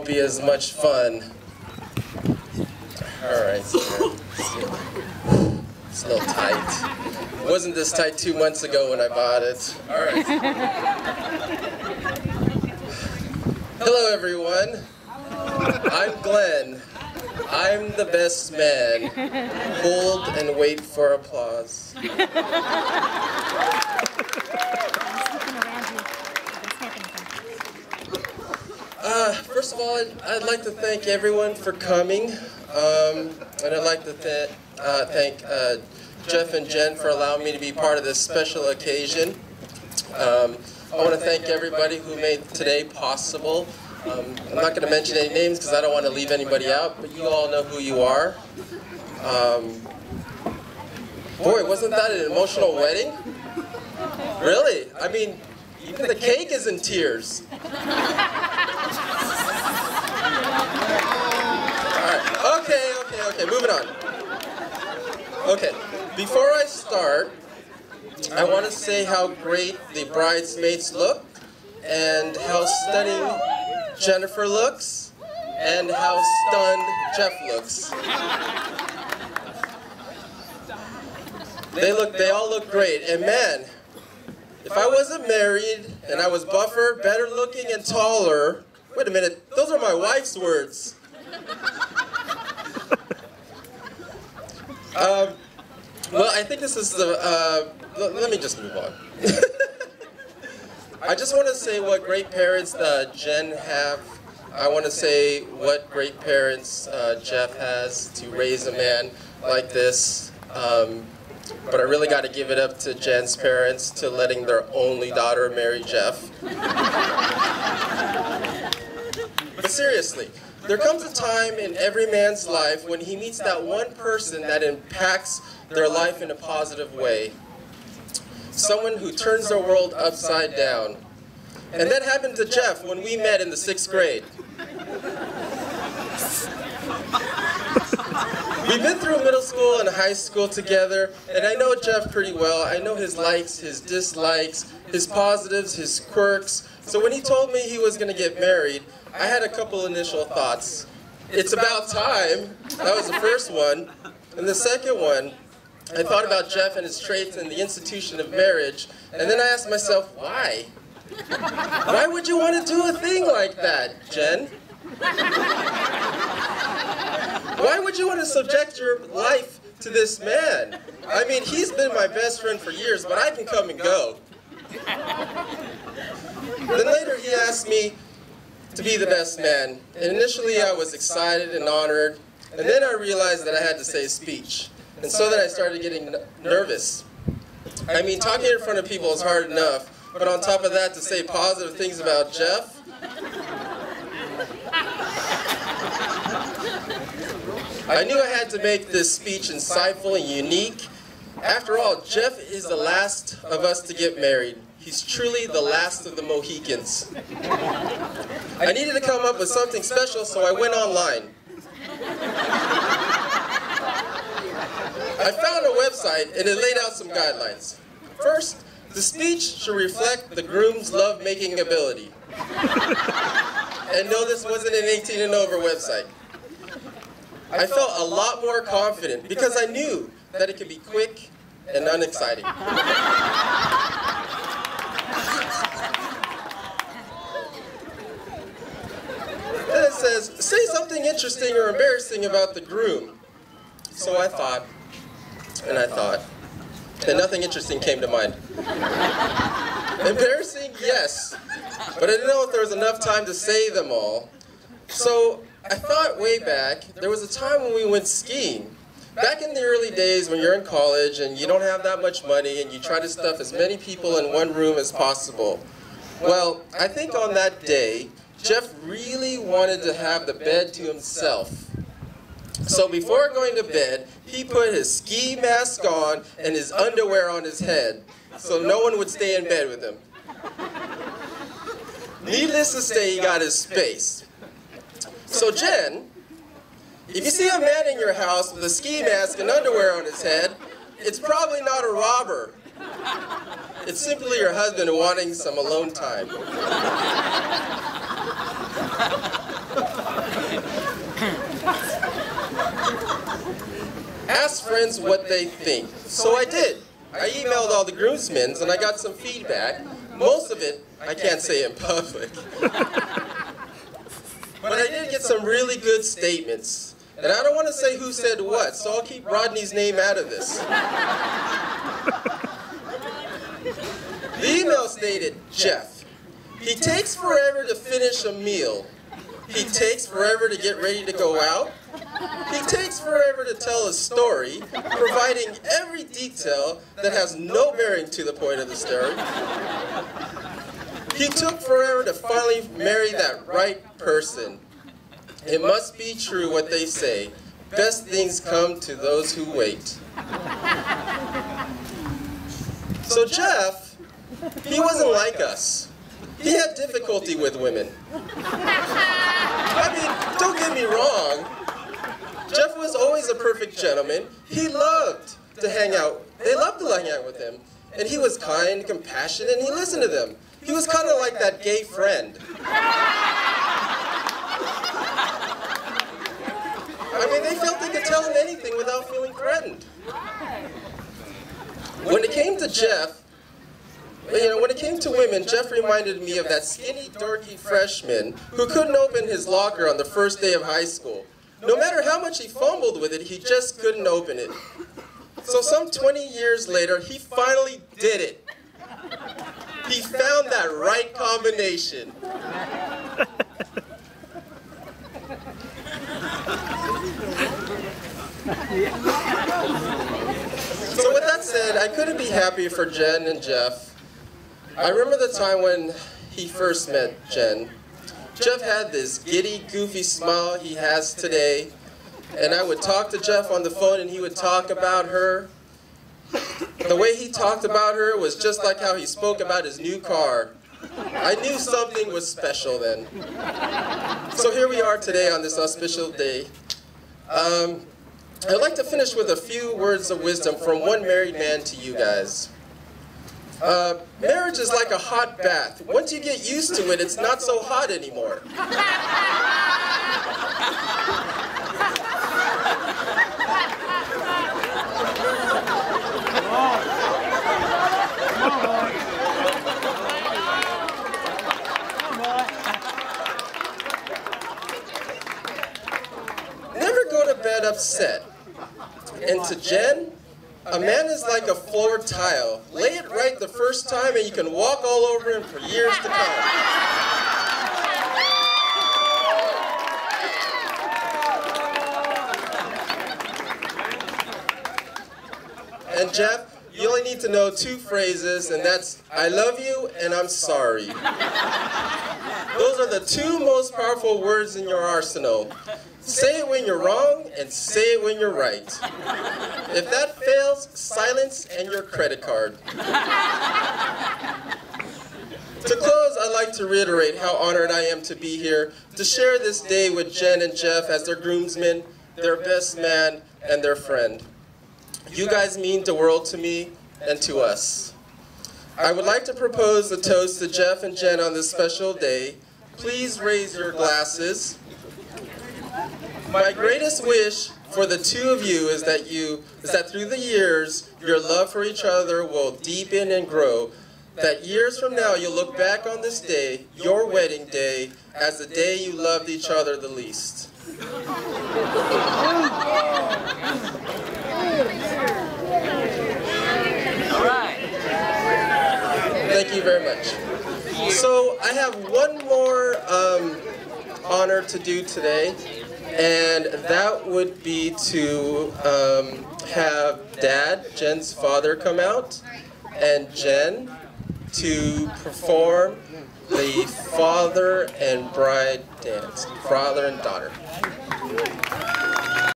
won't be as much fun. All right, so it's a little tight. It wasn't this tight 2 months ago when I bought it. All right. Hello, everyone. I'm Glen. I'm the best man. Hold and wait for applause. First of all, I'd like to thank everyone for coming. And I'd like to thank Jeff and Jen for allowing me to be part of this special occasion. I want to thank everybody who made today possible. I'm not going to mention any names because I don't want to leave anybody out, but you all know who you are. Boy, wasn't that an emotional wedding? Really? I mean, even the cake is in tears. Okay, moving on. Okay, before I start, I want to say how great the bridesmaids look, and how stunning Jennifer looks, and how stunned Jeff looks. They all look great, and man, if I wasn't married and I was buffer, better looking, and taller, wait a minute, those are my wife's words. Well, I think this is the, let me just move on. I just want to say what great parents Jen have. I want to say what great parents Jeff has to raise a man like this. But I really got to give it up to Jen's parents to letting their only daughter marry Jeff. But seriously, there comes a time in every man's life when he meets that one person that impacts their life in a positive way. Someone who turns their world upside down. And that happened to Jeff when we met in the 6th grade. We've been through middle school and high school together, and I know Jeff pretty well. I know his likes, his dislikes, his positives, his quirks. So when he told me he was going to get married, I had a couple initial thoughts. It's about time. That was the first one. And the second one, I thought about Jeff and his traits and the institution of marriage, and then I asked myself, why? Why would you want to do a thing like that, Jen? Why would you want to subject your life to this man? I mean, he's been my best friend for years, but I can come and go. Then later he asked me to be the best man. And initially I was excited and honored, and then I realized that I had to say a speech. And so then I started getting nervous. I mean, talking in front of people is hard enough, but on top of that, to say positive things about Jeff, I knew I had to make this speech insightful and unique. After all, Jeff is the last of us to get married. He's truly the last of the Mohicans. I needed to come up with something special, so I went online. I found a website, and it laid out some guidelines. First, the speech should reflect the groom's love-making ability. And no, this wasn't an 18 and over website. I felt a lot more confident because I knew that it could be quick and unexciting. Then it says, say something interesting or embarrassing about the groom. So I thought, and I thought, and nothing interesting came to mind. Embarrassing, yes, but I didn't know if there was enough time to say them all. So I thought way back, there was a time when we went skiing. Back in the early days when you're in college and you don't have that much money and you try to stuff as many people in one room as possible. Well, I think on that day, Jeff really wanted to have the bed to himself. So before going to bed, he put his ski mask on and his underwear on his head so no one would stay in bed with him. Needless to say, he got his space. So Jen, if you see a man in your house with a ski mask and underwear on his head, it's probably not a robber. It's simply your husband wanting some alone time. Ask friends what they think. So I did. I emailed all the groomsmen and I got some feedback. Most of it I can't say in public. But I did get some really good statements. And I don't want to say who said what, so I'll keep Rodney's name out of this. The email stated, Jeff, he takes forever to finish a meal. He takes forever to get ready to go out. He takes forever to tell a story, providing every detail that has no bearing to the point of the story. He took forever to finally marry that right person. It must be true what they say. Best things come to those who wait. So Jeff, he wasn't like us. He had difficulty with women. I mean, don't get me wrong. Jeff was always a perfect gentleman. He loved to hang out. They loved to hang out with him. And he was kind, compassionate, and he listened to them. He was kind of like that gay friend. I mean, they felt they could tell him anything without feeling threatened. When it came to Jeff, when it came to women, Jeff reminded me of that skinny, dorky freshman who couldn't open his locker on the first day of high school. No matter how much he fumbled with it, he just couldn't open it. So some 20 years later, he finally did it. He found that right combination. So with that said, I couldn't be happier for Jen and Jeff. I remember the time when he first met Jen. Jeff had this giddy, goofy smile he has today, and I would talk to Jeff on the phone and he would talk about her. The way he talked about her was just like how he spoke about his new car. I knew something was special then. So here we are today on this auspicious day. I'd like to finish with a few words of wisdom from one married man to you guys. Marriage is like a hot bath. Once you get used to it, it's not so hot anymore. Never go to bed upset. And to Jen, a man is like a floor tile. Lay it right the first time and you can walk all over him for years to come. And Jeff, you only need to know two phrases, and that's, I love you and I'm sorry. Those are the two most powerful words in your arsenal. Say it when you're wrong and say it when you're right. If that fails, silence and your credit card. To close, I'd like to reiterate how honored I am to be here to share this day with Jen and Jeff as their groomsmen, their best man, and their friend. You guys mean the world to me and to us. I would like to propose a toast to Jeff and Jen on this special day. Please raise your glasses. My greatest wish for the two of you is that through the years, your love for each other will deepen and grow. That years from now, you'll look back on this day, your wedding day, as the day you loved each other the least. All right. Thank you very much. So I have one more honor to do today, and that would be to have Dad, Jen's father, come out, and Jen to perform the father and bride dance, father and daughter.